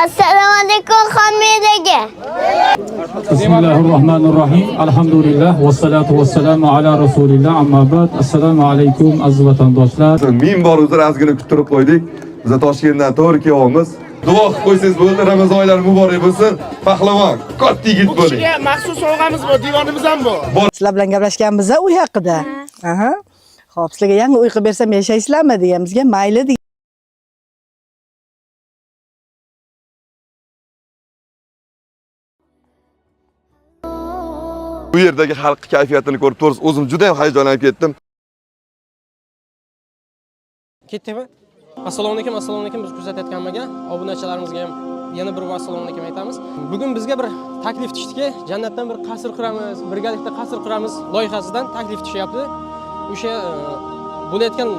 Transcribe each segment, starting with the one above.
Assalomu alaykum xonmedagi. Bismillahirrohmanirrohim. Alhamdulillah vassalatu vassalamu ala rasulillah. Amma ba'd. Assalomu alaykum aziz vatandoshlar. Ming bor o'zir azgina kuttirib qo'ydik. Biz Toshkentdan to'g'ri kelyapmiz. Duo qilib qo'ysangiz bo'ldi. Ramazon oylari muborak bo'lsin. Pahlavon, katta yigit bo'ling. Sizga maxsus sovg'amiz bor, divonimiz ham bor. Sizlar bilan gaplashganmiz uy haqida. Aha. Xo'p, sizlarga yangi uy qilib bersam yashaysizlarmi deganimizga mayli degan. Bu yerdagi xalq kayfiyatini ko'rib tursiz, o'zim juda ham hayajonlanib ketdim. Ketdikmi? Assalomu alaykum. Biz kuzatayotganlarga, obunachilarimizga ham yana bir assalomu alaykum aytamiz. Bugun bizga bir taklif tushdiki, jannatdan bir qasr quramiz, birgalikda qasr quramiz loyihasidan taklif tushyapti. O'sha bo'layotgan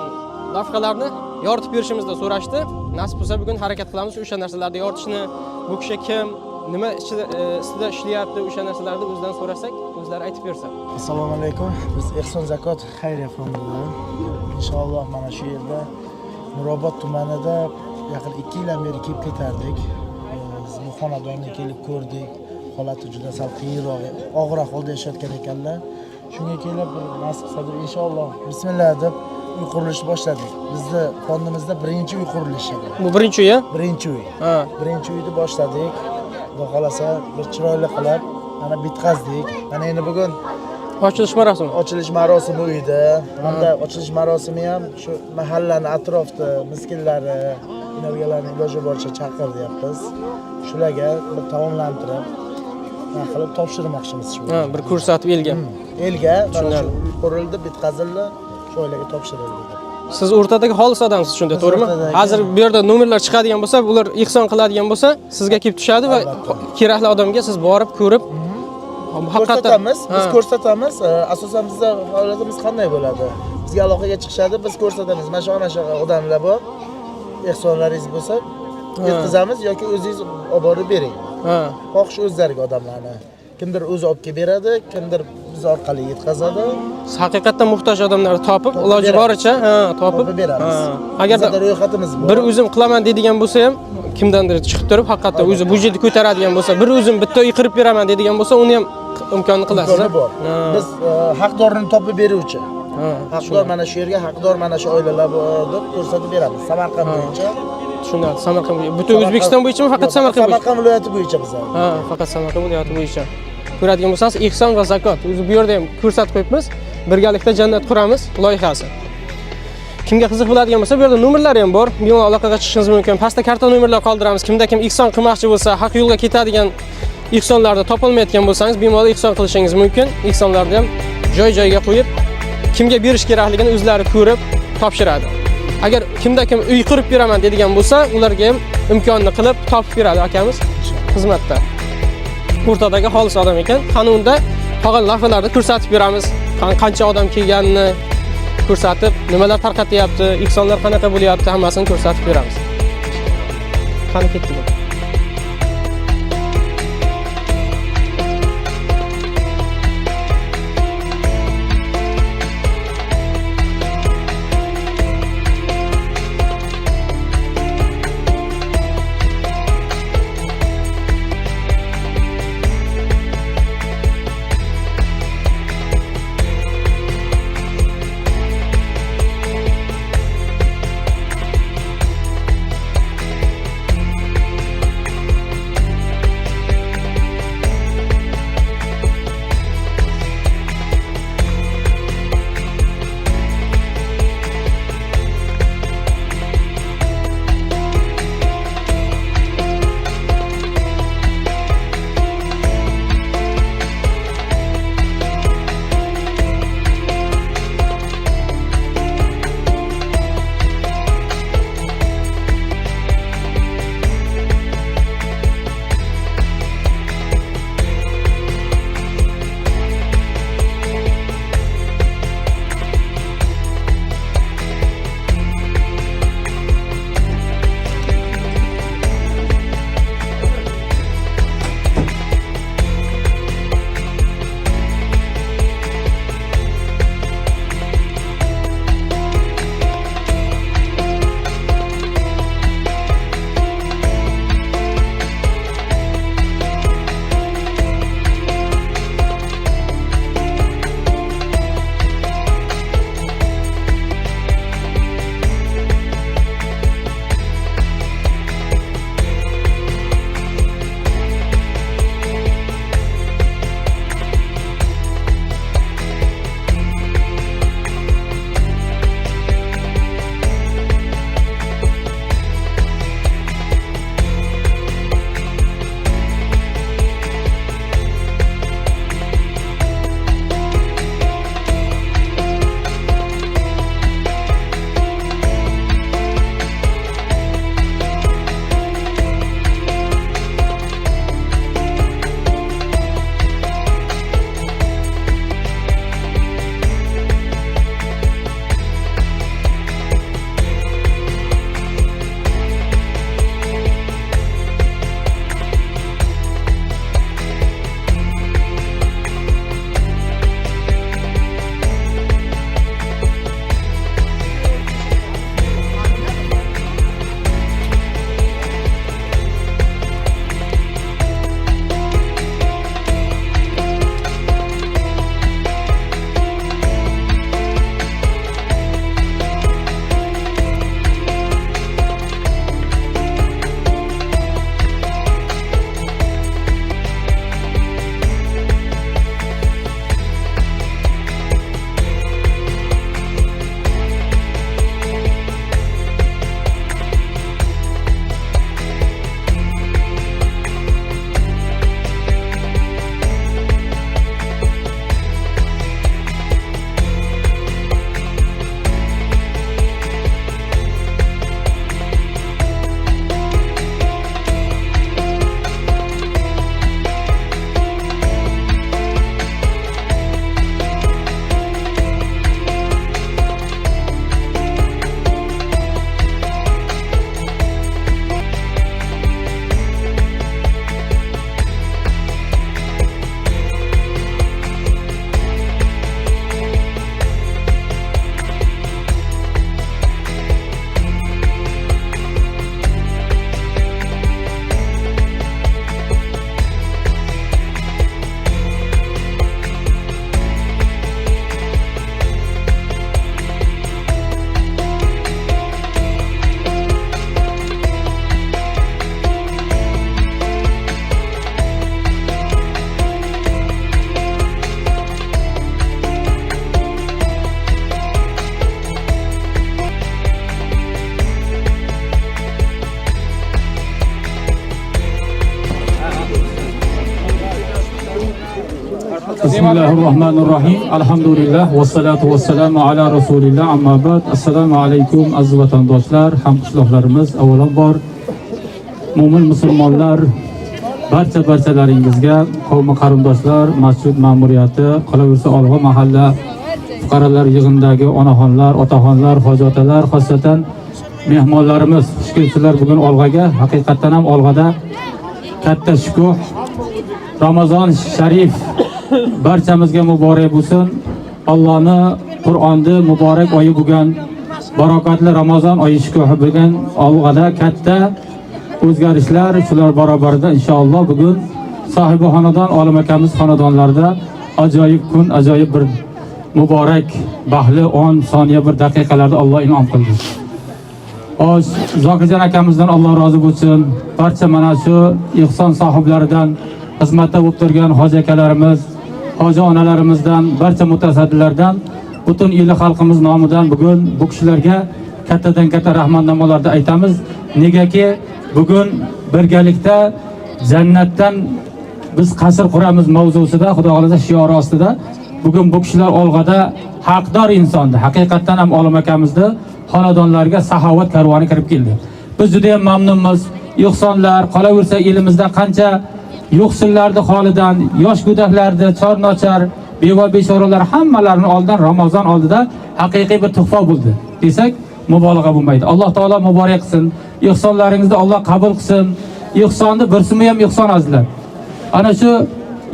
lavhalarni yoritib berishimizni so'rashdi. Nasib bo'lsa bugun harakat qilamiz o'sha narsalarni yoritishni. Bu kishi kim, nima ustida ishlayapti, o'sha narsalarni o'zidan so'rasak, o'zlari aytib bersa. Assalomu alaykum. Biz Ehson Zakot xayriya fondidan inshaalloh mana shu yerda Nurobod tumanida yaqin 2 yildan beri kelib ketardik. Biz bu xonadonni kelib ko'rdik. Holati juda sal qiyinroq, og'ir ahvolda yashayotgan ekanlar. Shunga kelib nasib qilsa deb inshaalloh bismillah deb uy qurilishni boshladik. Bizning fondimizda birinchi uy qurilishi. Bu birinchi uy-a? Birinchi uy. Ha. Birinchi uyni boshladik. Xudo xolasa bir chiroyli qilib, mana bitqazdik. Mana endi bugun Ochilish marosimi. ochilish marosimi uyda. Hamda ochilish marosimi ham shu mahallani atrofda miskinlari, energiyalarni iloji boricha chaqiryapmiz. Shularga bir taomlantirib, nima qilib topshirmoqchimiz shu. Ha, bir ko'rsatib elga. Elga mana shu uy qurildi, bitkazildi, shu oilaga topshirildi. Siz o'rtadagi xolis odamsiz shunda, to'g'rimi? Hozir bu yerda nomerlar chiqadigan bo'lsa, ular ihson qiladigan bo'lsa, sizga kelib tushadi va kerakli odamga siz borib ko'rib ko'rsatamiz, biz ko'rsatamiz. Asosan bizning faoliyatimiz qanday bo'ladi? Bizga aloqaga chiqishadi, biz ko'rsatamiz. Mana shu odamlar bor. Ehsonlaringiz bo'lsa, yetkazamiz yoki o'zingiz olib borib bering. Ha. Xohish o'zlariga odamlarni. Kimdir o'zi olib kelib beradi, kimdir biz orqali yetkazadi. Siz haqiqatdan muhtoj odamlarni topib, iloji boricha, topib beramiz. Agarda ro'yxatimiz bor. bir o'zim qilaman deydigan bo'lsa ham, kimdandir chiqib turib, haqiqatdan o'zi budjetni ko'taradigan bo'lsa, bir o'zim bitta uy qurib beraman deydigan bo'lsa, uni ham imkonni qilasiz. Bor. Biz haqdorni topib beruvchi. Haqdor mana shu yerga, haqdor mana shu oilalar deb ko'rsatib beramiz. Samarqand bo'yicha. Tushunadi. Samarqand bo'yicha. Butun O'zbekiston bo'yichami, faqat Samarqand bo'yicha? Samarqand viloyati bo'yicha biz. Ha, faqat Samarqand viloyati bo'yicha. Ko'radigan bo'lsangiz, Ehson va Zakot. O'zi bu yerda ham ko'rsatib qo'yibmiz. Birgalikda jannat quramiz loyihasi. Kimga qiziq bo'ladigan bo'lsa, bu yerda nomerlar ham bor. Bemalol aloqaga chiqishingiz mumkin. Pastda karta nomerlar qoldiramiz. Kimda kim ihson qilmoqchi bo'lsa, haq yo'lga ketadigan ihsonlarni topolmayotgan bo'lsangiz, bemalol ihson qilishingiz mumkin. Ihsonlarni ham joy-joyiga qo'yib, kimga berish kerakligini o'zlari ko'rib topshiradi. Agar kimda kim uy qurib beraman deydigan bo'lsa, ularga ham imkonni qilib topib beradi akamiz xizmatda. O'rtadagi xolis odam ekan. Qonunda qolgan lavhalarni ko'rsatib beramiz. Qancha odam kelganini ko'rsatib, nimalar tarqatyapti, ihsonlar qanaqa bo'lyapti, hammasini ko'rsatib beramiz. Qani ketdi bu. Bismillahirrahmanirrahim. Alhamdulillah va salatu vassalamu ala rasulillah. Amma ba'd. Assalomu alaykum aziz vatandoshlar, hamqishloqlarimiz. Avvalambor mo'min musulmonlar barchalaringizga, qavmi qarindoshlar, masjid ma'muriyati, qolaversa Olg'a mahalla fuqarolar yig'indagi onaxonlar, otaxonlar, hojotalar, xosatan mehmonlarimiz, xush kelibsizlar bugun Olg'aga. Haqiqatan ham Olg'ada katta shukuh. Ramazon sharif barchamizga muborak bo'lsin. Allohni Qur'onda muborak oyi bo'lgan, barakatli Ramazon oyi shukuhi bo'lgan Olg'ada katta o'zgarishlar, shular barobarida inshaalloh bugun sohibi xonadon olim akamiz xonadonlarida ajoyib kun, ajoyib bir muborak bahli 10 soniya bir daqiqalarda Alloh inom qildi. Oz Zokirjon akamizdan Alloh rozi bo'lsin. Barcha mana shu ihson sohiblaridan, xizmatda bo'lib turgan hoji akalarimiz, hoji onalarimizdan, barcha mutasaddilardan, butun el xalqimiz nomidan bugun bu kishilarga kattadan katta rahmatnomalarni aytamiz. Negaki bugun birgalikda jannatdan biz qasr quramiz mavzusida, Xudo xolasa shiori ostida bugun bu kishilar Olg'ada haqdor insonni, haqiqatan ham olim akamizni xonadonlarga saxovat karvoni kirib keldi. Biz juda ham mamnunmiz. Ihsonlar qolaversa elimizda qancha yo'qsillarni holidan, yosh go'daklarni, chornochar, beva beshoralar hammalarini oldan Ramazon oldida haqiqiy bir tuhfa bo'ldi desak mubolag'a bo'lmaydi. Alloh taolo muborak qilsin. Ihsonlaringizni Alloh qabul qilsin. Ihsonni birsimi ham ihson azizlar. Ana shu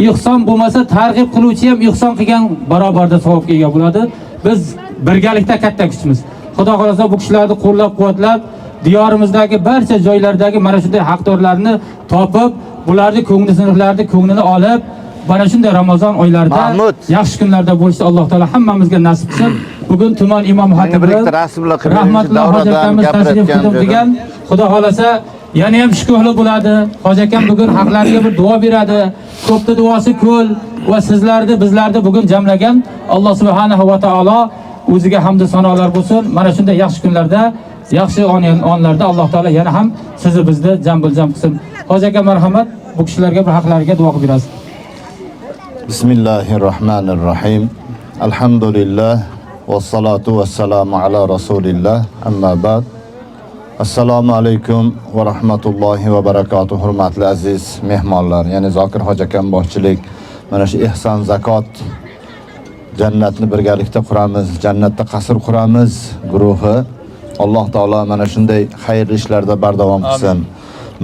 ihson bo'lmasa targ'ib qiluvchi ham ihson qilgan barobarda savobga ega bo'ladi. Biz birgalikda katta kuchimiz. Xudo xolasa bu kishilarni qo'llab-quvvatlab, diyorimizdagi barcha joylardagi mana shunday haqdorlarni topib, bularning ko'nglini olib, mana shunday Ramazon oylarida yaxshi kunlarda bo'lishni Alloh taolo hammamizga nasib qilsin. Bugun tuman imom xatibi rahmatli hoji akamiz tashrif qilgan. Xudo xolasa yana ham shukrli bo'ladi. Hoji akam bugun haqlariga bir duo beradi. Ko'pta duosi ko'l va sizlarni, bizlarni bugun jamlagan Alloh subhanahu va taolo o'ziga hamd va sanolar bo'lsin. Mana shunday yaxshi kunlarda, yaxshi onlarda Alloh taolo yana ham sizni bizni jam qilsin. Hoji aka marhamat, bu kishilarga bir haqlariga duo qilib berasiz. Bismillahirrahmanirrahim. Alhamdulillah vassalatu vassalamu ala rasulillah. Amma ba'd. Assalomu alaykum va rahmatullohi va barakatuh. Hurmatli aziz mehmonlar, ya'ni Zokir hoji akam boshchilik mana shu ihson zakot jannatni birgalikda quramiz, jannatda qasr quramiz guruhi Alloh taolo mana shunday xayrli ishlarda bardavom qilsin.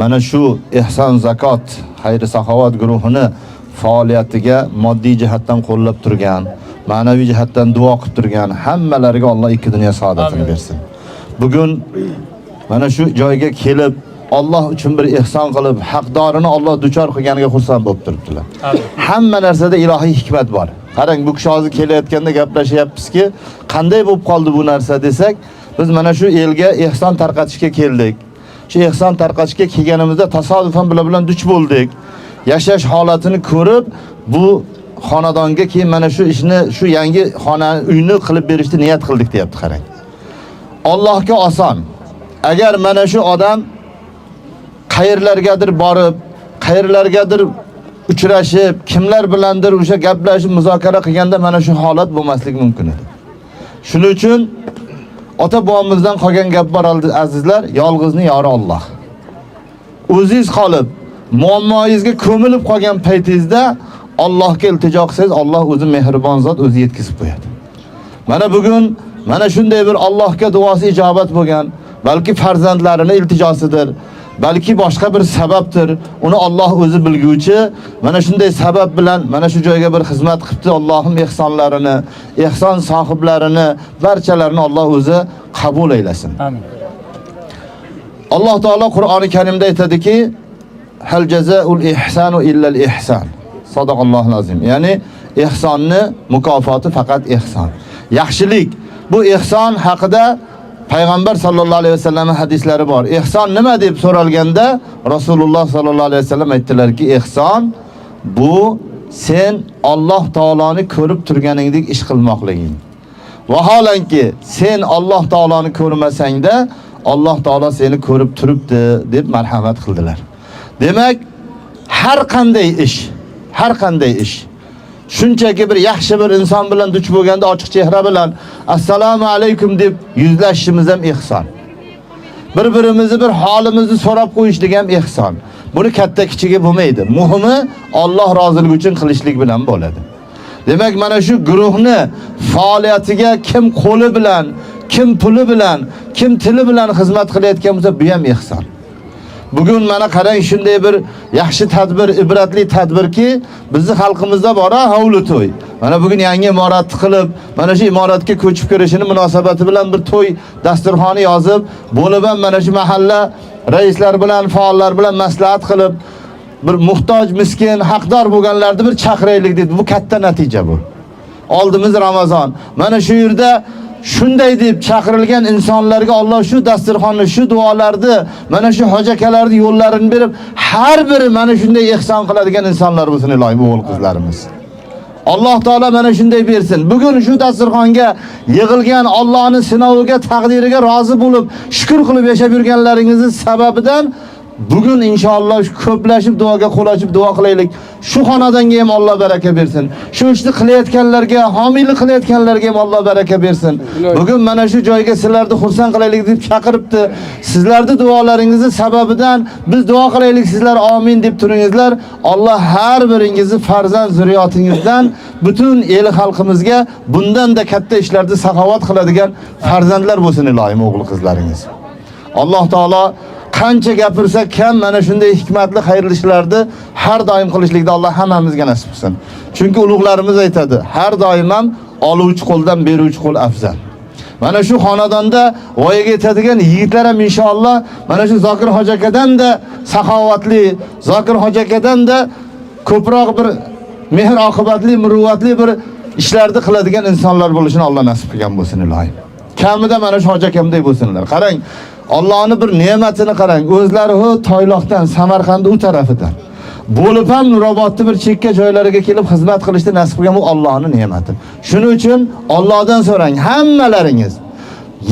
Mana shu ihson zakot xayri saxovat guruhini faoliyatiga moddiy jihatdan qo'llab turgan, ma'naviy jihatdan duo qilib turgan hammalariga Alloh ikki dunyo saodatini bersin. Bugun mana shu joyga kelib Alloh uchun bir ihson qilib, haqdorini Alloh duchor qilganiga xursand bo'lib turibdilar. Hamma narsada ilohiy hikmat bor. Qarang, bu kishi hozir kelayotganda gaplashyapmizki, qanday bo'lib qoldi bu narsa desak, biz mana shu elga ihson tarqatishga keldik. Shu ihson tarqatishga kelganimizda tasodifan bilan duch bo'ldik. Yashash holatini ko'rib, bu xonadonga keyin mana shu ishni, shu yangi uyni qilib berishni niyat qildik deyapti. Qarang. Allohga oson. Agar mana shu odam qayerlargadir borib, qayerlargadir uchrashib, kimlar bilandir o'sha gaplashib, muzokara qilganda mana shu holat bo'lmasligi mumkin edi. Shuning uchun ota-bobomizdan qolgan gap bor azizlar, yolg'izni yori Alloh. O'zingiz qolib, muammoyingizga ko'milib qolgan paytingizda Allohga iltijo qilsangiz, Alloh o'zi mehribon zot, o'zi yetkazib qo'yadi. Mana bugun mana shunday bir Allohga duosi ijobat bo'lgan, balki farzandlarining iltijosidir, balki boshqa bir sababdir. Uni Alloh o'zi bilguvchi. Mana shunday sabab bilan mana shu joyga bir xizmat qilibdi. Allohim ihsonlarini, ihson sohiblarini, barchalarini Alloh o'zi qabul aylasin. Amin. Alloh taolo Qur'oni Karimda aytadiki, hal jazaa'ul ihsanu illa al ihsan. Sadaqallohul azim. Ya'ni ihsonni mukofoti faqat ihson. Yaxshilik. Bu ihson haqida Payg'ambar sallallohu alayhi vasallam hadislari bor. Ihson nima deb so'ralganda Rasululloh sallallohu alayhi vasallam aytdilarki, ihson bu sen Alloh taoloni ko'rib turganingdek ish qilmoqliging. Vaholanki sen Alloh taoloni ko'rmasangda Alloh taolo seni ko'rib turibdi deb marhamat qildilar. Demak, har qanday ish shunchaki bir yaxshi bir inson bilan duch bo'lganda ochiq chehra bilan assalomu alaykum deb yuzlashishimiz ham ihson. Bir-birimizni bir holimizni so'rab qo'yishlik ham ihson. Buni katta kichigi bo'lmaydi. Muhimi Alloh roziligi uchun qilishlik bilan bo'ladi. Demak, mana shu guruhni faoliyatiga kim qo'li bilan, kim puli bilan, kim tili bilan xizmat qilayotgan bo'lsa, bu ham ihson. Bugun mana qarang, shunday bir yaxshi tadbir, ibratli tadbirki, bizning xalqimizda bora havlu to'y. Mana bugun yangi imorat qilib, mana shu imoratga ko'chib kirishini munosabati bilan bir to'y dasturxoni yozib, bo'lib ham mana shu mahalla raislar bilan, faollar bilan maslahat qilib, bir muhtoj, miskin, haqdor bo'lganlarni bir chaqiraylik dedi. Bu katta natija bu. Oldimiz Ramazon. Mana shu yerda shunday deb chaqirilgan insonlarga Alloh shu dasturxonni, shu duolarni, mana shu hojakalarni yo'llarini berib, har biri mana shunday ihson qiladigan insonlar bo'lsin, ilohim, o'g'il qizlarimiz. Alloh taolo mana shunday bersin. Bugun shu dasturxonga yig'ilgan Allohning sinoviga, taqdiriga rozi bo'lib, shukr qilib yashab yurganlaringizning sababidan bugun inshaalloh ko'plashib duoga qo'l ochib duo qilaylik. Shu xonadonga ham Alloh baraka bersin. Shu ishni qilayotganlarga, homiylik qilayotganlarga ham Alloh baraka bersin. Bugun mana shu joyga sizlarni xursand qilaylik deb chaqiribdi. Sizlarning duolaringizning sababidan biz duo qilaylik, sizlar amin deb turingizlar. Alloh har biringizni farzand zurriyotingizdan butun el xalqimizga bundan da katta ishlarda saxovat qiladigan farzandlar bo'lsin, ilohim, o'g'il qizlaringiz. Alloh taolo qancha gapirsa kam mana shunday hikmatli xayrli ishlarni har doim qilishlikda Alloh hammamizga nasib qilsin. Chunki ulug'larimiz aytadi, har doim ham oluvchi qo'ldan beruvchi qo'l afzal. Mana shu xonadonda voyaga yetadigan yigitlar ham inshaalloh mana shu Zokir hojakadan da saxovatli, Zokir hojakadan da ko'proq bir mehr oqibatli, muruvvatli bir ishlarni qiladigan insonlar bo'lishini Alloh nasib qilgan bo'lsin, ilohim. Kamida mana shu hojakamday bo'lsinlar. Qarang, Allohning bir ne'matini qarang. O'zlari Toyloqdan, Samarqand u tarafidan bo'lib ham Nurobodni bir chekka joylariga kelib xizmat qilishni nasib qilgan bu Allohning ne'mati. Shuning uchun Allohdan so'rang, hammalaringiz.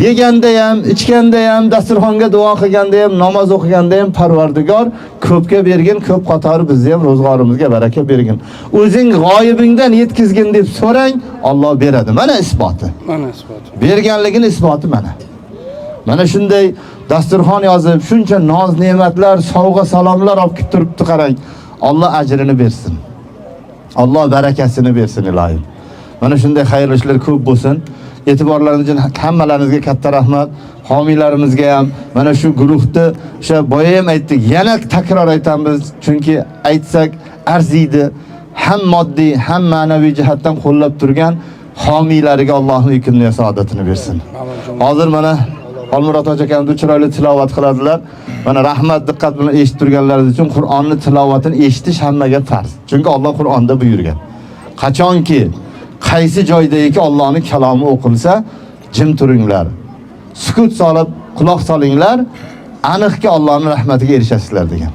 Yeganda ham, ichganda ham, dasturxonga duo qilganda ham, namoz o'qiganda ham Parvardigor ko'pga bergin, ko'p qatori bizni ham ro'zg'orimizga baraka bergin. O'zing g'oyibingdan yetkizgin deb so'rang, Alloh beradi. Mana isboti. Mana isboti. Berganligini isboti mana. Mana shunday dasturxon yozib, shuncha noz ne'matlar, sovg'a salomlar olib kelib turibdi, qarang. Alloh ajrini bersin. Alloh barakasini bersin, ilohim. Mana shunday xayrli ishlar ko'p bo'lsin. E'tiborlaringiz uchun hammalaringizga katta rahmat. Homiylarimizga ham, mana shu guruhni o'sha boya ham aytdik, yana takror aytamiz, chunki aytsak arziydi. Ham moddiy, ham ma'naviy jihatdan qo'llab turgan homiylariga Allohning kunni saodatini bersin. Hozir mana Olmurod hojakamni chiroyli tilovat qiladilar. Mana rahmat, diqqat bilan eshitib turganlaringiz uchun Qur'onni tilovatini eshitish hammaga farz. Chunki Alloh Qur'onda buyurgan. Qachonki qaysi joydagi Allohning kalomi o'qilsa, jim turinglar. Sukut solib quloq solinglar, aniqki Allohning rahmatiga erishasizlar degan.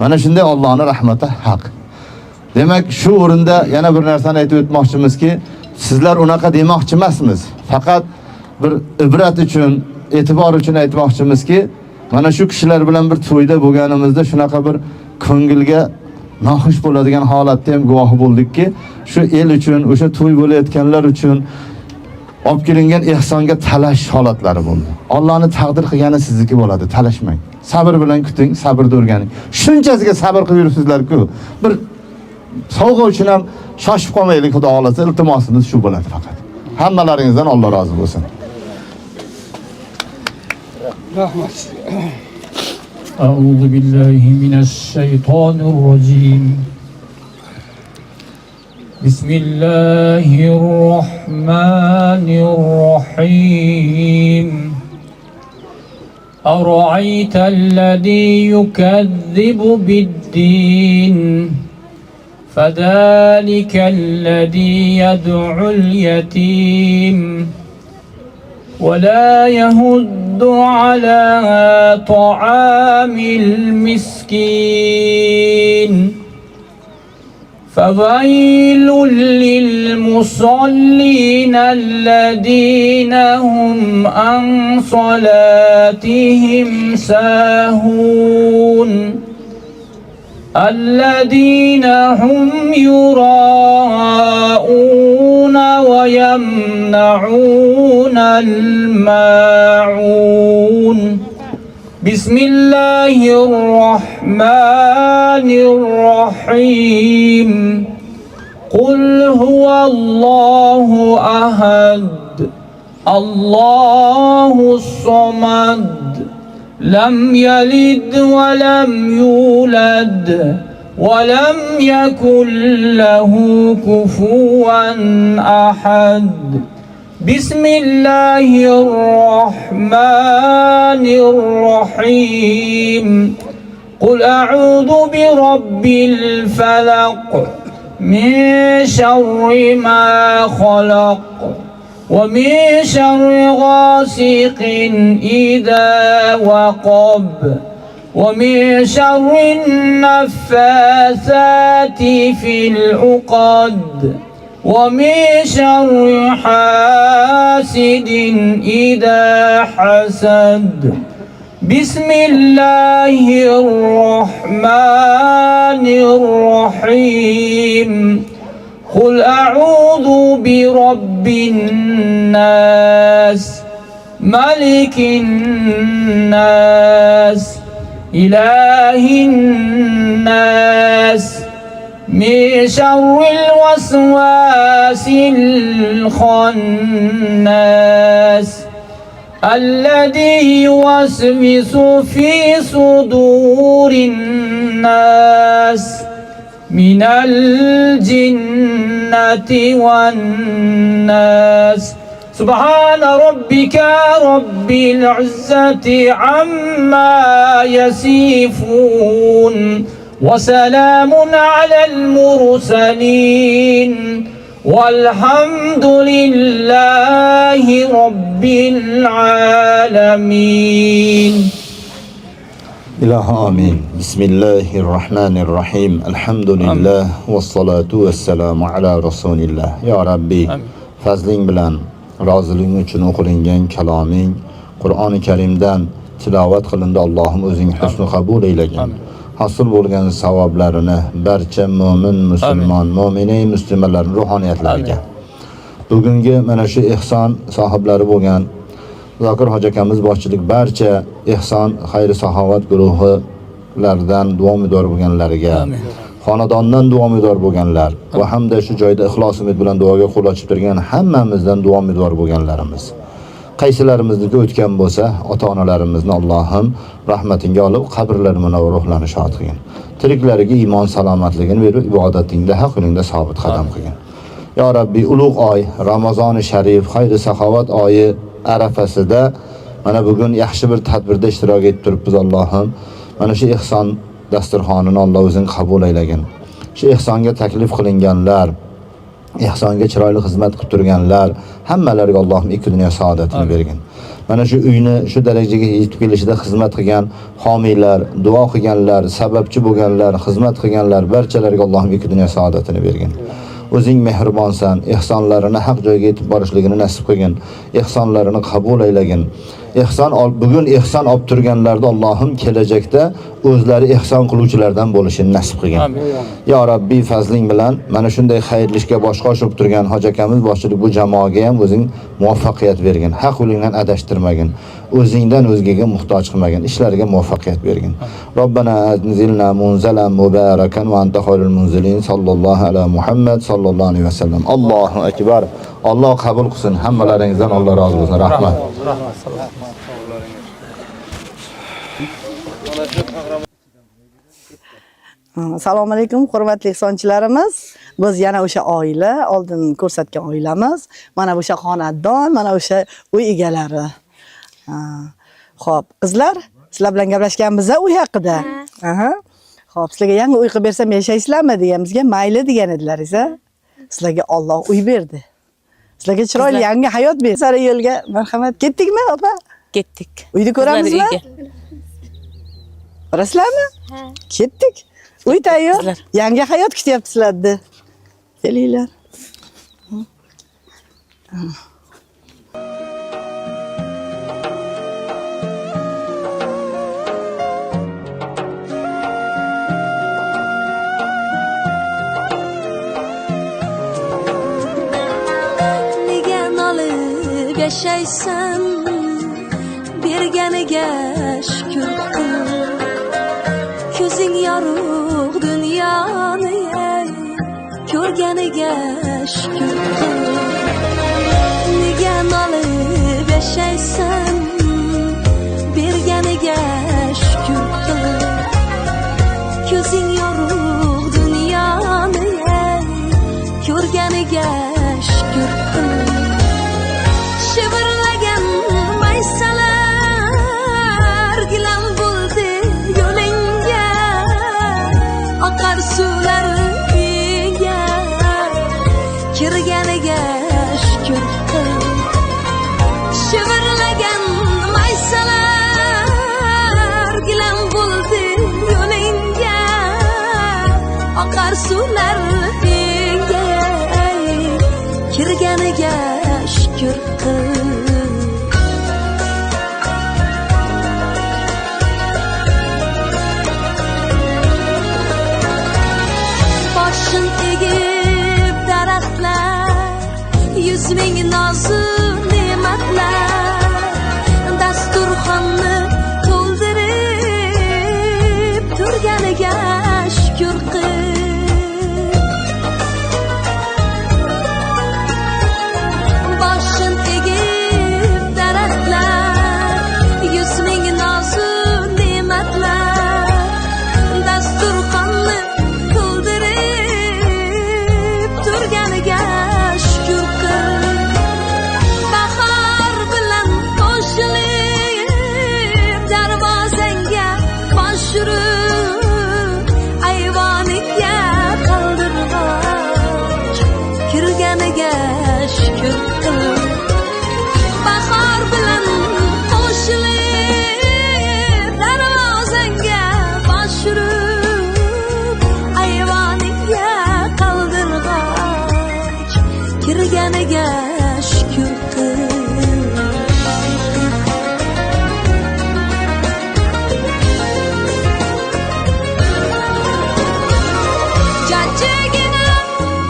Mana shunday Allohning rahmati haq. Demak, shu o'rinda yana bir narsani aytib o'tmoqchimizki, sizlar unaqa demoqchi emasmiz. Faqat bir ibrat uchun, e'tibor uchun aytmoqchimizki, mana shu kishilar bilan bir to'yda bo'lganimizda shunaqa bir ko'ngilga noxush bo'ladigan holatda ham guvoh bo'ldikki, shu el uchun, o'sha to'y bo'layotganlar uchun olib kelingan ehsonga talash holatlari bo'ldi. Allohning taqdir qilgani sizniki bo'ladi, talashmang. Sabr bilan kuting, sabrni o'rganing. Shunchasiga sabr qilib yuribsizlar-ku. Bir sovg'a uchun ham shoshib qolmaylik, Xudo xolasa, iltimosimiz shu bo'ladi faqat. Hammalaringizdan Alloh rozi bo'lsin. Rahmat. أعوذ بالله من الشيطان الرجيم بسم الله الرحمن الرحيم أرأيت الذي يكذب بالدين فذلك الذي يدعو اليتيم ولا يهد على طعام المسكين فويل للمصلين الذين هم عن صلاتهم ساهون الذين هم يراءون ويمنعون الماعون بسم الله الرحمن الرحيم قل هو الله أحد الله الصمد لم يلد ولم يولد ولم يكن له كفوا أحد بسم الله الرحمن الرحيم قل أعوذ برب الفلق من شر ما خلق ومن شر غاسق إذا وقب ومن شر النفاثات في العقد ومن شر حاسد إذا حسد بسم الله الرحمن الرحيم قل أعوذ برب الناس ملك الناس إله الناس من شر الوسواس الخناس الذي يوسوس في صدور الناس من الجنة والناس سبحان ربك رب العزة عما يصفون وسلام على المرسلين والحمد لله رب العالمين. İlahi amin. Bismillahirrahmanirrahim. Elhamdülillah ve salatu ve selamu ala Resulillah. Ya Rabbi, fazling bilan, roziliging uchun o'qilingan kaloming Qur'oni Karimdan tilovat qilindi. Allohim o'zing husni qabul eylagin. Hosil bo'lgan savoblarini barcha mo'min, musulmon, mo'minay muslimalarning ruhoniyatlariga. Bugungi mana shu ihson sohiblari bo'lgan Zokir hoji akamiz boshchilik barcha ihson xayri saxovat guruhlaridan davomidor bo'lganlariga, xonadondan davomidor bo'lganlar va hamda shu joyda ixlos umid bilan duoga qo'l ochib turgan hammamizdan davomidor bo'lganlarimiz. Qaysilarimizniki o'tgan bo'lsa, ota-onalarimizni Allohim rahmatinga olib, qabrlari munavvar ruhlarini shod qilgin. Tiriklariga iymon salomatligini berib, ibodatingda haq yo'lingda sobit qadam qilgin. Ya Rabbi, ulug' oy Ramazoni sharif, xayri saxovat oyi arafasida mana bugun yaxshi bir tadbirda ishtirok etib turibmiz. Allohim mana shu ihson dasturxonini Alloh o'zing qabul aylagin. Shu ihsonga taklif qilinganlar, ihsonga chiroyli xizmat qilib turganlar hammalariga Allohim ikki dunyo saodatini bergin. Mana shu uyni shu darajaga yetib kelishida xizmat qilgan homiylar, duo qilganlar, sababchi bo'lganlar, xizmat qilganlar barchalariga Allohim ikki dunyo saodatini bergin. O'zing mehribonsan, ihsonlarini haq joyga yetib borishligini nasib qilgin. Ihsonlarini qabul aylagin. Bugun ihson olib turganlarda Allohim kelajakda o'zlari ihson qiluvchilardan bo'lishini nasib qilgin. Ya Rabbi, fazling bilan mana shunday xayrli ishga bosh qo'shib turgan hoji akamiz boshchilik bu jamoaga ham o'zing muvaffaqiyat bergin. Haq yo'lingdan adashtirmagin. O'zingdan o'zgaga muhtoj qilmagin. Ishlariga muvaffaqiyat bergin. Robbana anzilna munzalan mubarakan va anta khayrul munzilin sallallohu ala Muhammad sallallohu alayhi vasallam. Allohu akbar. Alloh qabul qilsin. Hammalaringizdan Alloh rozi bo'lsin. Rahmat. Assalomu alaykum, hurmatli ihsonchilarimiz. Biz yana o'sha oila, oldin ko'rsatgan oilamiz, mana o'sha xonadon, mana o'sha uy egalari. Xo'p, qizlar, sizlar bilan gaplashganmiz uy haqida. Xo'p, sizlarga yangi uy qilib bersam yashaysizlarmi deganimizga mayli degan edilaringiz, a? Sizlarga Alloh uy berdi. Sizlarga chiroyli yangi hayot berdi. Sari yo'lga marhamat. Ketdikmi, opa? Ketdik. Uyni ko'ramizmi? Borasizlarmi? Ha. Ketdik. Uy tayyor. Yangi hayot kutyapti sizlarni. Kelinglar. yashaysan berganiga shukr qil. Ko'zing yorug' dunyoni ko'rganiga shukr qil. Nega nolib yashaysan berganiga shukr qil. Ko'zing yorug' dunyoni ko'rganiga shukr qil. Shivirlagan maysalar gilam bo'ldi yo'lingga, oqar suvlar uyingga kirganiga shukr qil. Shivirlagan maysalar gilam bo'ldi yo'lingga, oqar suvlar uyingga kirganiga shukr qil. Boshing egib daraxtlar, yuz ming nozik ne'matlar, dasturxonni to'ldirib turganiga shukr qil. Boshing egib daraxtlar, yuz ming nozik ne'matlar, dasturxonni to'ldirib turganiga shukr qil. Bahor bilan qo'shilib darvozangga bosh urib, ayvoningga qaldirg'och kirganiga shukr qil. Bahor bilan qo'shilib darvozangga bosh urib, ayvoningga qaldirg'och kirganiga shukr qil. Jajjigina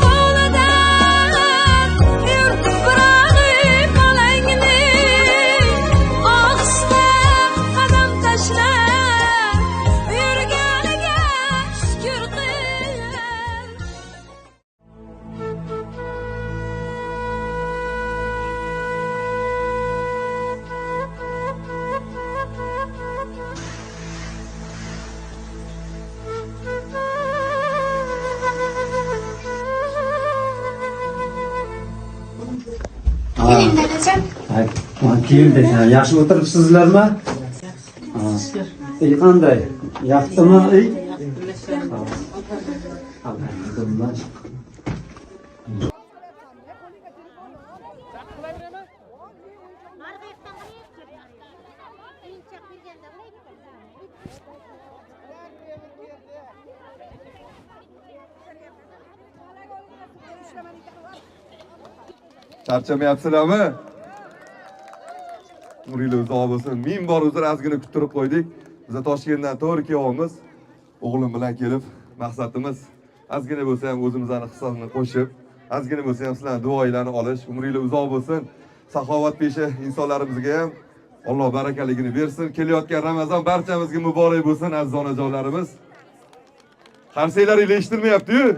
qo'lidan yurtbrog'i palangni, ohista qadam tashlab yurganiga shukr qil. Keldi. Yaxshi o'tiribsizlarmi? Uy qanday? Yaxshimi uy? Alhamdulillah. Charchamayapsizlarmi? Umringiz uzoq bo'lsin. Ming bor uzr ozgina kuttirib qo'ydik. Biz Toshkentdan to'g'ri kelyapmiz. O'g'lim bilan kelib, maqsadimiz ozgina bo'lsa ham o'zimizning hissasini qo'shib, ozgina bo'lsa ham sizlarning duoinglarni olish. Umringiz uzoq bo'lsin. Saxovatpesha insonlarimizga ham Alloh barakaligini bersin. Kelayotgan Ramazon barchamizga muborak bo'lsin, aziz onajonlarimiz. Qarsanglaringiz eshitilmayapti-yu.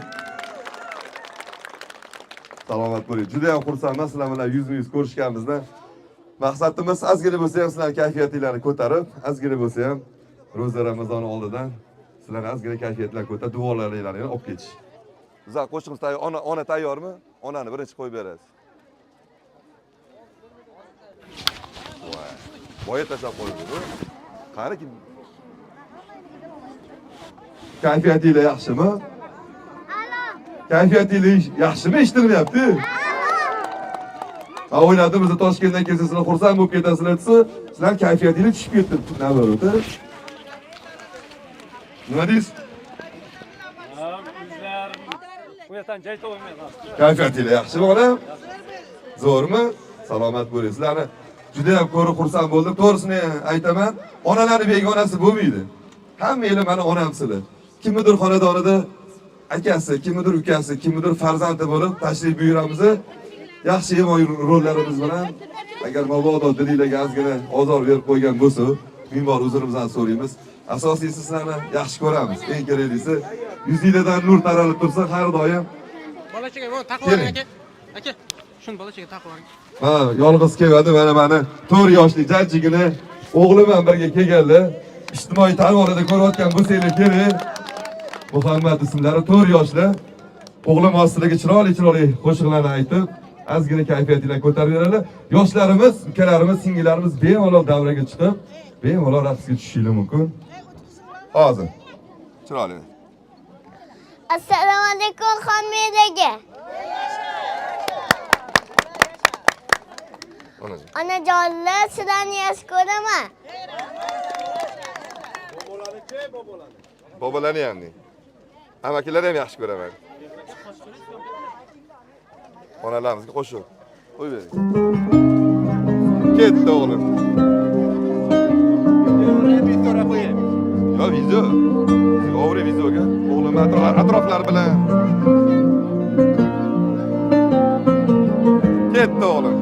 Salomat bo'ling. Juda ham xursandman sizlar bilan yuzma-yuz ko'rishganimizdan. Maqsadimiz ozgina bo'lsa ham sizlarning kayfiyatingizni ko'tarib, ozgina bo'lsa ham ro'za Ramazon oldidan sizlarning ozgina kayfiyatlarini ko'tarib, duolaringizni olib ketish. Bizlar qo'shimiz tayyor. Ona tayyormi? Onani birinchi qo'yib berasiz. Voy. Boya tashlab qo'ydi. Qani kim? Kayfiyatingiz yaxshimi? Kayfiyatingiz yaxshimi, eshitilmayapti? Ha, o'yladim biz Toshkentdan kelsizlar, xursand bo'lib ketasizlar desa, sizlar kayfiyatingiz tushib ketdi. Nima bo'ldi? Nima deysiz? Bu yerdan joy topolmayman. Kayfiyatingiz yaxshimi, onam? Zo'rmi? Salomat bo'ling. Sizlarni juda ham ko'rib xursand bo'ldim. To'g'risini aytaman, onalarning begonasi bo'lmaydi. Hammanglar meni onamsizlar. Kimnidir xonadonida akasi, kimnidir ukasi, kimnidir farzandi bo'lib tashrif buyuramiz. yaxshi emo rollarimiz bilan agar mabodo dilinglarga ozgina ozor berib qo'ygan bo'lsa, ming bor uzrimizdan so'raymiz. Asosiysi sizlarni yaxshi ko'ramiz. Eng keraklisi yuzingizdan nur taralib tursa har doim. Bolachaga mana taqib oling aka. Aka, shuni bolachaga taqib oling. Ha, yolg'iz keladi mana meni 4 yoshli jajjigini o'g'lim bilan birga kelganlar. Ijtimoiy tarmoqlarda ko'rayotgan bo'lsanglar kerak. Muhammad ismlari 4 yoshli. O'g'lim ostidagi chiroyli qo'shiqlarni aytib, ozgina kayfiyatini ko'tarib beradi. Yoshlarimiz, ukalarimiz, singillarimiz bemalol davraga chiqib, bemalol raqsga tushishingiz mumkin. Hozir. Chiroyli. Assalomu alaykum Hamidaga. Onajonlar, sizlarni yaxshi ko'raman. Bobolarni ham. Amakilar ham yaxshi ko'raman. Onalarimizga qo'shib qo'y bering. Ketdi o'g'lim. Yo, video. O'g'ri videoga. O'g'lim atroflar bilan. Ketdi o'g'lim.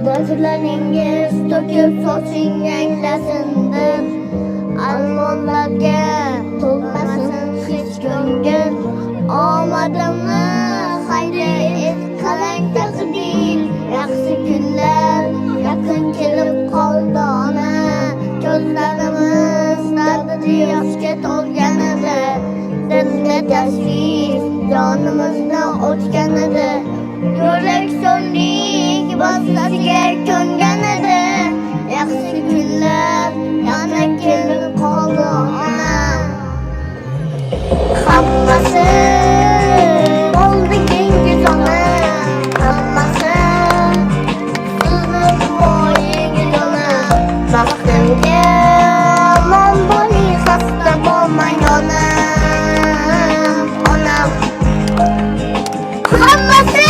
Dazlaringiz to'kib soching yanglasindir. Almonlarga to'lmasin hech ko'ngil. Omadimni xayri et qalang taqdir. Yaxshi kunlar yaqin kelib qoldi ona. Ko'zlarimiz dardli yoshga to'lgan edi. Dilga tashvish jonimizni o'tgan edi. Yurak so'nlik bosasiga ko'ngan edi. Yaxshi kunlar yana kelib qoldi ona. Hammasi bo'ldi kengiz ona. Hammasi sizni duoyingiz ona. Baxtimga omon bo'ling, xasta bo'lmang ona. Onam hammasi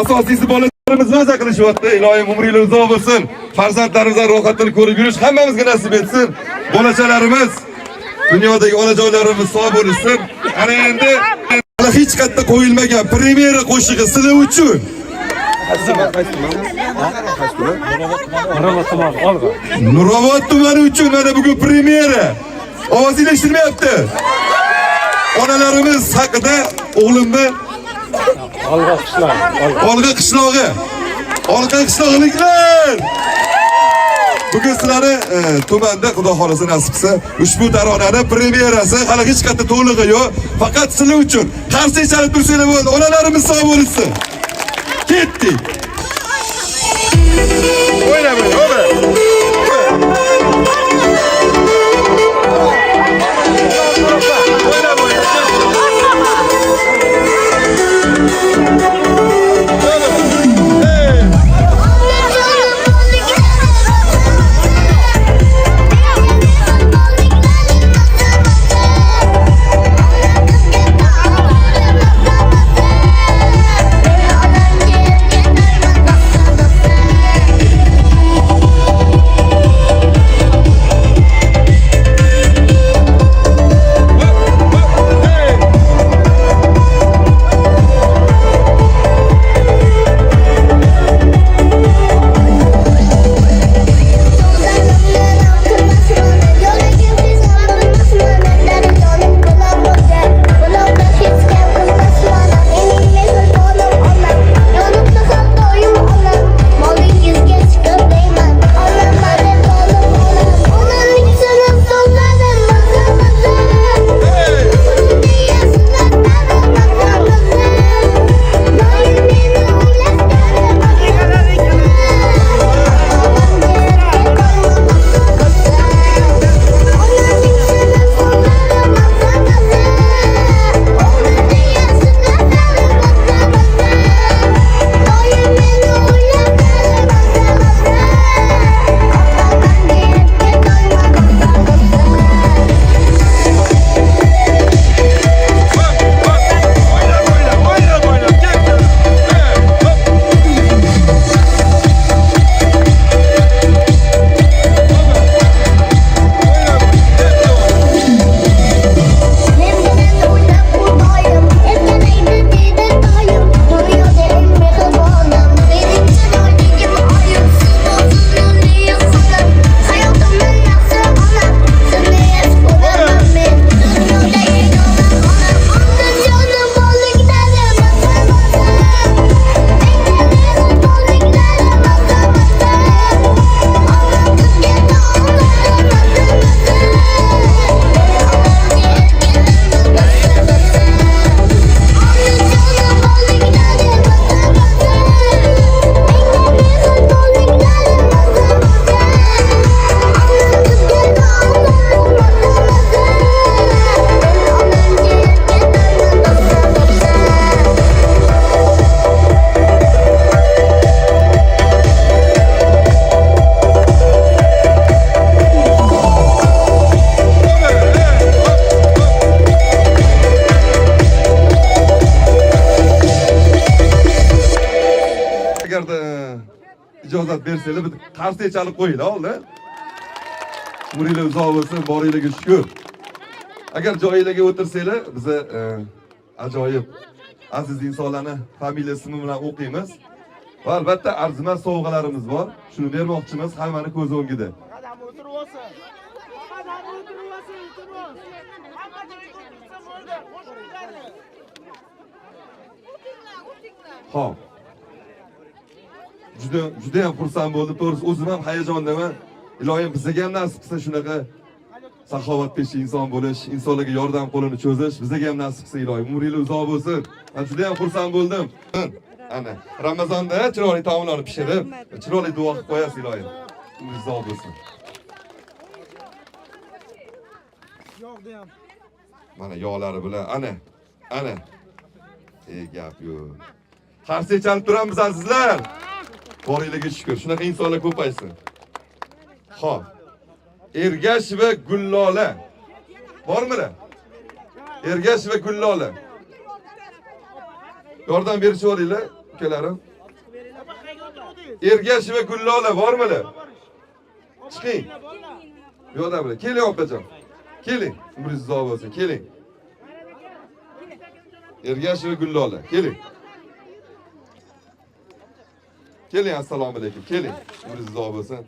asosiysi bolalarimiz maza qilishyapti. Iloyim umringiz uzoq bo'lsin. Farzandlarimizdan ro'yxatini ko'rib yurish hammamizga nasib etsin. Bolachalarimiz, dunyodagi onajonlarimiz sog' bo'lsin. Ana endi hech qayerda qo'yilmagan premyera qo'shig'i sizlar uchun. Nurobod tumani uchun mana bugun premyera. Ovozingiz eshitilmayapti. Onalarimiz haqida o'g'limni Olg'a qishlog'i. Olg'a qishlog'iliklar. Bugun sizlarni tumanda Xudo xolasa nasib qilsa ushbu taronani premyerasi hali hech qayerda to'lig'i yo'q. Faqat sizlar uchun qarshi chalib tursanglar bo'ldi. Onalarimiz sog' bo'lsin. Ketdik. O'ynamang, agarda ijozat bersanglar bitta qarsak chalib qo'yinglar oldin. Umringlar uzoq bo'lsin, boringlarga shukr. Agar joyinglarga o'tirsanglar, biz ajoyib aziz insonlarni familiya ismi bilan o'qiymiz. Va albatta arzimas sovg'alarimiz bor. Shuni bermoqchimiz hammani ko'z o'ngida. Xo'p. Juda ham xursand bo'ldim. To'g'risi o'zim ham hayajondaman. Ilohim bizga ham nasib qilsa shunaqa saxovatpesha inson bo'lish, insonlarga yordam qo'lini cho'zish bizga ham nasib qilsa ilohim. Umringlar uzoq bo'lsin. Men juda ham xursand bo'ldim. Ana, Ramazonda chiroyli taomlarni pishirib, chiroyli duo qilib qo'yasiz ilohim. Umringiz uzoq bo'lsin. Mana yog'lari bilan ana. Gap yo'q. Qarsak chalib turamiz azizlar. Boringlarga shukr. Shunaqa insonlar ko'paysin. Xo'p. Ergash va Gullola. Bormi-la? Ergash va Gullola. Yordam berishinglar, ukalarim. Ergash va Gullola bormi-la? Chiqing. Yo'da bilan. Keling opajon. Keling. Umringiz uzoq bo'lsin. Keling. Ergash va Gullola. Keling. Keling, assalomu alaykum. Keling. Umringiz uzoq bo'lsin.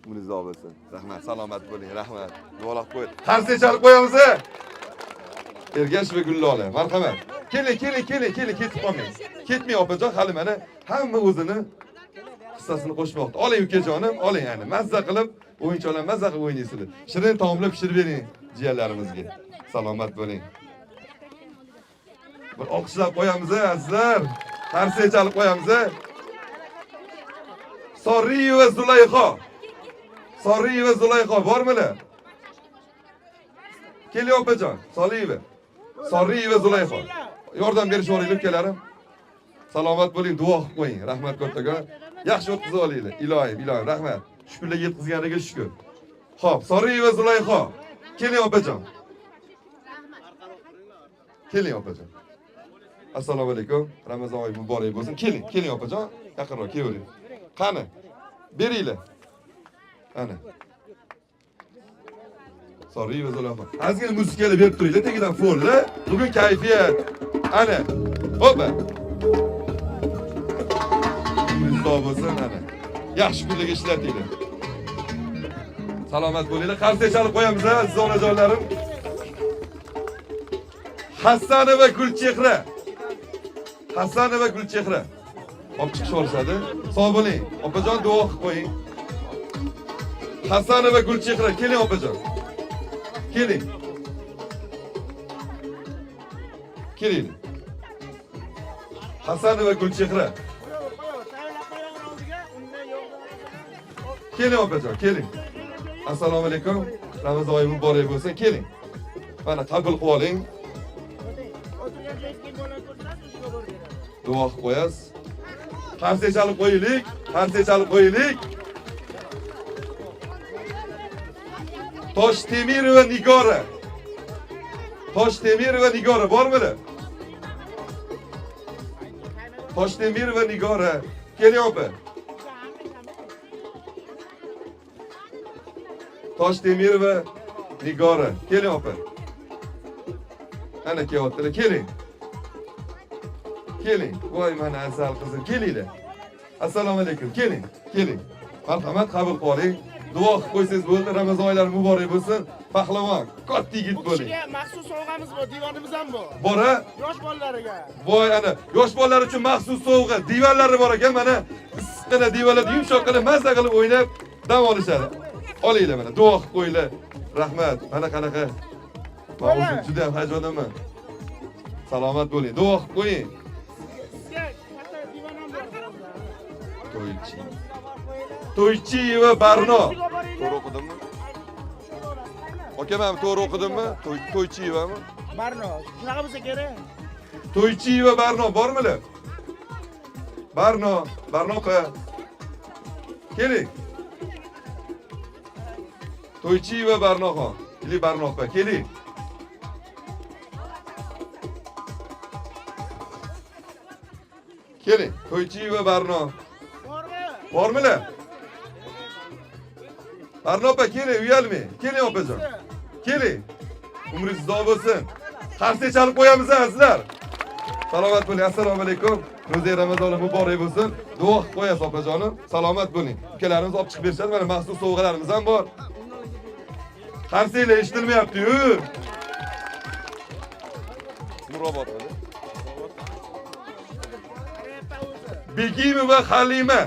Umringiz uzoq bo'lsin. Rahmat, salomat bo'ling. Rahmat. Duolar qo'y. Qarsak chalib qo'yamiz. Ergash va Gullola. Marhamat. Keling, ketib qolmang. Ketmang opajon, hali mana hamma o'zini hissasini qo'shmoqda. Oling ukajonim, oling yani. Mazza qilib, o'yinchoqlar mazza qilib o'ynaysizlar. Shirin taomlar pishirib bering jiyanlarimizga. Salomat bo'ling. Bir olqishlab qo'yamiz azizlar. Qarsak chalib qo'yamiz. Soriyeva Zulayxo. Soriyeva Zulayxo bormi-la? Keling opajon, Soliyeva. Soriyeva Zulayxo. Yordam berishingizni ukalarim. Salomat bo'ling, duo qilib qo'ying. Rahmat kattaga. Yaxshi o'tkazib olinglar. Ilohim, rahmat. Shukurlar yetkazganiga shukr. Xo'p, Soriyeva Zulayxo. Keling opajon. Keling opajon. Assalomu alaykum. Ramazon oyi muborak bo'lsin. Keling opajon. Yaqinroq kelavering. Qani? Beringlar. Ana. Soriyeva Zulayxo. Ozgina muzikalar berib turinglar, tegidan fonlar. Bugun kayfiyat. Ana. Hoppa. Uzoq bo'lsin ana. Yaxshi kunlarga ishlatinglar. Salomat bo'linglar. Qarsak chalib qo'yamiz, aziz onajonlarim. Hasanova Gulchehra. Hasanova Gulchehra. Olib chiqish olishadi. Sog' bo'ling. Opajon duo qilib qo'ying. Hasanova Gulchehra, keling opajon. Keling. Keling. Hasanova Gulchehra. Keling opajon, keling. Assalomu alaykum. Ramazon oyi muborak bo'lsin. Keling. Mana qabul qilib oling. Duo qilib qo'yasiz. Qarsak chalib qo'yaylik. Toshtemirova Nigora. Toshtemirova Nigora bormi-la? Toshtemirova Nigora. Keling opa. Toshtemirova Nigora. Keling opa. Ana kelyaptilar, keling. Voy mana asal qizim, kelinglar. Assalomu alaykum, keling. Marhamat, qabul qiling. Duo qilib qo'ysangiz bo'ldi. Ramazon oylari muborak bo'lsin. Pahlavon, katta yigit bo'ling. Bizga maxsus sovg'amiz bor, divonimiz ham bor. Bora? Yosh bolalarga. Voy ana, yosh bolalar uchun maxsus sovg'a, divanlari bor ekan, mana issiqqina divanlarda yumshoq qilib, mazza qilib o'ynab dam olishadi. Olinglar mana, duo qilib qo'yinglar. Rahmat. Mana qanaqa. Men o'zim juda ham hayajondaman. Salomat bo'ling. Duo qilib qo'ying. To'ychiyeva Barno. To'g'ri o'qidimmi? Aka, men to'g'ri o'qidimmi? To'ychiyevami? Barno. Shunaqa bo'lsa kerak. To'ychiyeva Barno bormi-la? Barno opa. Keling. To'ychiyeva Barnoxon. Ili Barno opa, keling. Keling, To'ychi va Barno. Bormilar? Barno opa keling, uyalmang. Keling opajon. Keling. Umringiz uzoq bo'lsin. Qarsak chalib qo'yamiz azizlar. Salomat bo'ling. Assalomu alaykum. Ro'za Ramazoni muborak bo'lsin. Duo qilib qo'yasiz opajonim. Salomat bo'ling. Ukalarimiz olib chiqib berishadi. Mana maxsus sovg'alarimiz ham bor. Qarsanglar eshitilmayapti-yu. Nurobod. Begimova Halima.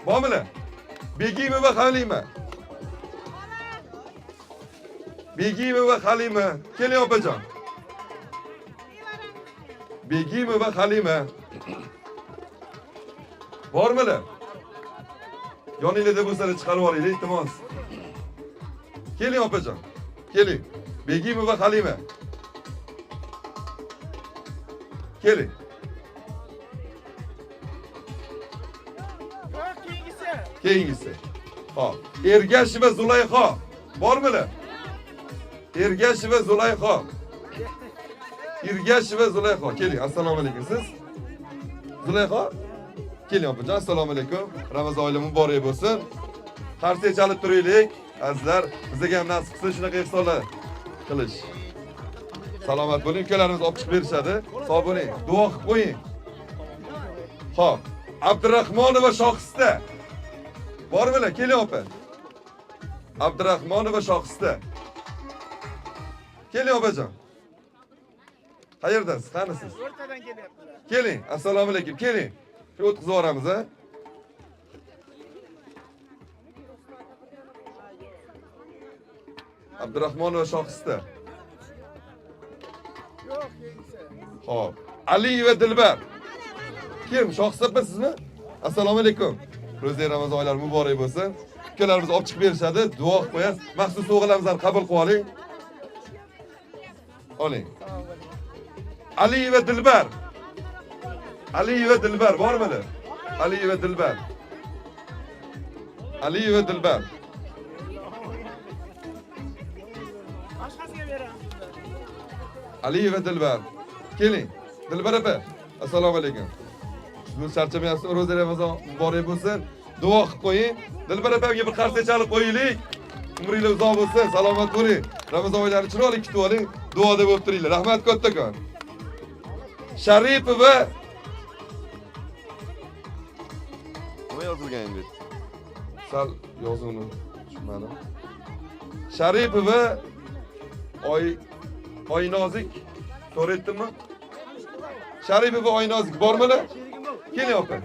Bormilar? Begimova Halima. Begimova Halima. Keling opajon. Begimova Halima. Bormilar? Yoningizda bo'lsa chiqarib olaylik, iltimos. Keling opajon. Keling. Begimova Halima. Keling. Keyingisi. Hop. Ergasheva Zulayxo. Bormilar? Ergasheva Zulayxo. Ergasheva Zulayxo. Keling. Assalomu alaykum. Siz? Zulayxo? Keling opajon. Assalomu alaykum. Ramazon oyi muborak bo'lsin. Qarsak chalib turaylik. Azizlar, bizga ham nasib qilsa shunaqa ihsonlar qilish. Salomat bo'ling. Ukalarimiz olib chiqib berishadi. Sog' bo'ling. Duo qilib qo'ying. Xo'p. Abdurahmonova Shohista. Bormilar? Keling opa. Abdurahmonova Shohista. Keling opajon. Qayerdasiz? Qanisiz? O'rtadan kelyaptilar. Keling. Assalomu alaykum. Keling. Shu o'tkazib yuboramiz, ha? Abdurahmonova Shohista. Yo'q, kengisi. Xo'p. Aliyeva Dilbar. Kim? Shohista sizmi? Assalomu alaykum. Ro'za Ramazon oylari muborak bo'lsin. Ukalarimiz olib chiqib berishadi. Duo qilib qo'yasiz. Maxsus sovg'alarimizni qabul qilib oling. Oling. Aliyeva Dilbar. Aliyeva Dilbar bormi? Aliyeva Dilbar. Aliyeva Dilbar. Aliyeva Dilbar. Keling. Dilbar opa. Assalomu alaykum. Siz charchamayapsiz. Ro'za Ramazon muborak bo'lsin. Duo qilib qo'ying. Dilbar opamga bir qarsak chalib qo'yaylik. Umringiz uzoq bo'lsin. Salomat bo'ling. Ramazon oylari chiroyli kutib oling. Duoda bo'lib turinglar. Rahmat kattakon. Sharipova. Nima yozilgan endi? Sal yozuvni tushunmadim. Sharipova Oynozik. To'g'ri aytdimmi? Sharipova Oynozik bormilar? Keling opa.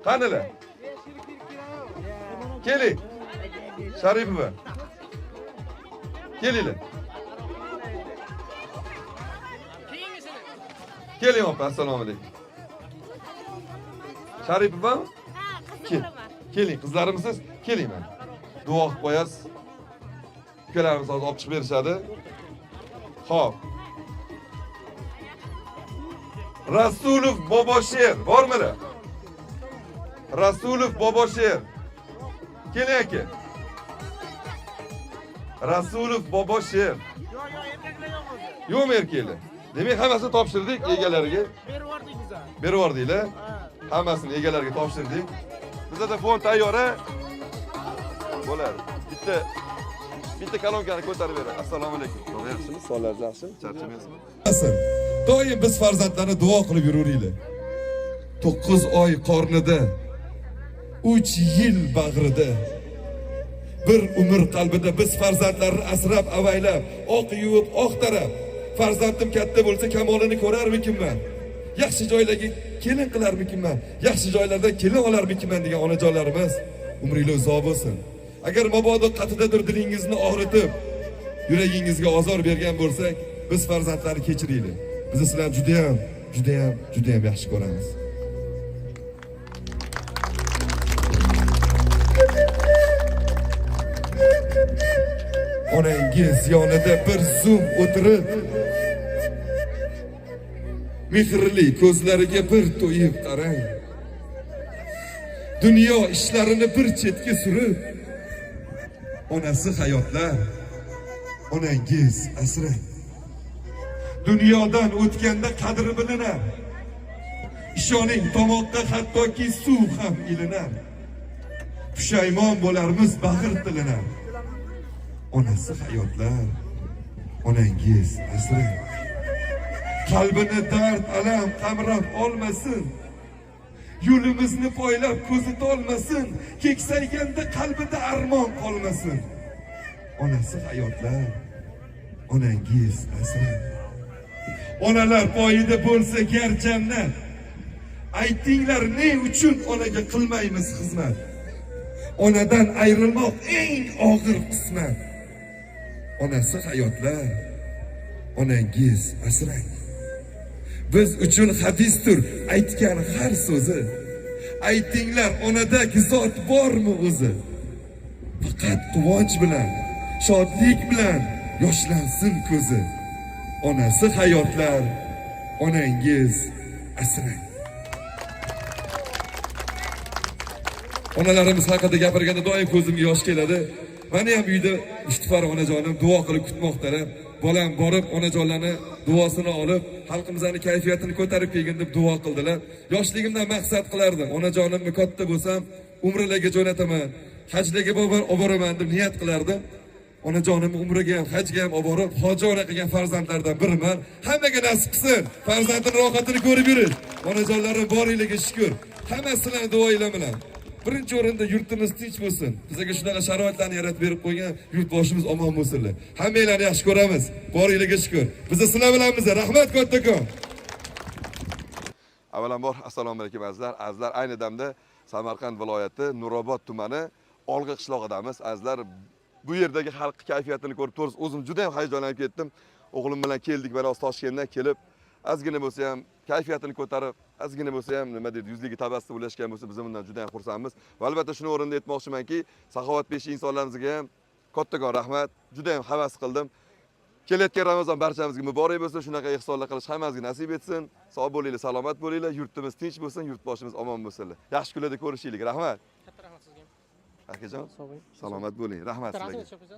Qanilar? Keling. Sharipova. Kelinglar. Keling opa, assalomu alaykum. Sharipova? Keling, qizlarimsiz? Keling mana. Duo qilib qo'yasiz. Ukalarimiz hozir olib chiqib berishadi. Xo'p. Rasulov Bobosher bormilar? Rasulov Bobosher. Keling aka. Rasulov Bobosher. Yo'q, erkaklar. Demak, hammasini topshirdik egalariga. Berib yubordinglar. Hammasini egalariga topshirdik. Bizda fond tayyor. Bo'ladi. Bitta kalonkani ko'tarib beradi. Assalomu alaykum. Yaxshimi? Sonlar yaxshi? Charchamaysizmi? Doim biz farzandlarni duo qilib yuraveringlar. 9 oy qornida, 3 yil bag'rida, bir umr qalbida biz farzandlarni asrab avaylab, oq yuvib, oq tarab, farzandim katta bo'lsa kamolini ko'rarmikinman? Yaxshi joylarga kelin qilarmikinman? Yaxshi joylardan kelin olarmikinman degan onajonlarimiz umringiz uzoq bo'lsin. Agar mabodo qatidadir dilingizni og'ritib, yuragingizga ozor bergan bo'lsak, biz farzandlarni kechiringlar. Biz sizlarni juda ham yaxshi ko'ramiz. Onangiz yonida bir zum o'tirib, mehrli ko'zlariga bir to'yib qarang. Dunyo ishlarini bir chetga surib, onasi hayotlar, onangiz asrang. Dunyodan o'tganda qadri bilinar. Ishoning tomoqqa hattoki suv ham ilinar. Pushaymon bo'larmiz bag'ir tilinar. Onasi hayotlar, onangiz asrang. Qalbini dard alam qamrab olmasin. Yo'limizni poylab ko'zi tolmasin. Keksayganda qalbida armon qolmasin. Onasi hayotlar, onangiz asrang. Onalar poyida bo'lsa gar jannat. Aytinglar ne uchun onaga qilmaymiz xizmat? Onadan ayrilmoq eng og'ir qismat. Onasi hayotlar, onangiz asrang. Biz uchun hadisdir aytgan har so'zi. Aytinglar onadagi zot bormi o'zi? Faqat quvonch bilan, shodlik bilan yoshlansin ko'zi. Onasi hayotlar, onangiz asrang. Onalarimiz haqida gapirganda doim ko'zimga yosh keladi. Meni ham uyda Mushtafar onajonim duo qilib kutmoqdalar. Bolam borib onajonlarni duosini olib, xalqimizning kayfiyatini ko'tarib kelgin deb duo qildilar. Yoshligimdan maqsad qilardim. Onajonimni katta bo'lsam, umrlarga jo'nataman, hajlarga olib boraman deb niyat qilardim. Onajonimni umriga ham, hajga ham olib borib, hoji ona qilgan farzandlardan biriman. Hammaga nasib qilsin, farzandining rohatini ko'rib yurish. Onajonlarim boringlarga shukr. Hammasining duoinglar bilan. Birinchi o'rinda yurtimiz tinch bo'lsin. Bizga shunaqa sharoitlarni yaratib berib qo'ygan yurtboshimiz omon bo'lsinlar. Hammanglarni yaxshi ko'ramiz. Boringlarga shukr. Biz sizlar bilanmiz. Rahmat kattakon. Avvalambor assalomu alaykum azizlar. Azizlar ayni damda Samarqand viloyati Nurobod tumani Olg'i qishlog'idamiz. Azizlar bu yerdagi xalq kayfiyatini ko'rib tursiz. O'zim juda ham hayajonlanib ketdim. O'g'lim bilan keldik, mana Toshkentdan kelib azgina bo'lsa ham kayfiyatini ko'tarib, azgina bo'lsa ham nima deydi, yuzligi tabassum ulashgan bo'lsa, biz bundan juda ham xursandmiz. Va albatta shuni o'rinda aytmoqchimanki, saxovatpeshi insonlarimizga ham kattakon rahmat. Juda ham havas qildim. Kelayotgan Ramazon barchamizga muborak bo'lsin. Shunaqa ihsonlar qilish hammamizga nasib etsin. Sog' bo'linglar, salomat bo'linglar, yurtimiz tinch bo'lsin, yurtboshimiz omon bo'lsinlar. Yaxshi kunlarda ko'rishaylik. Rahmat. Katta rahmat sizga. Akajon, salomat bo'ling. Rahmat sizlarga.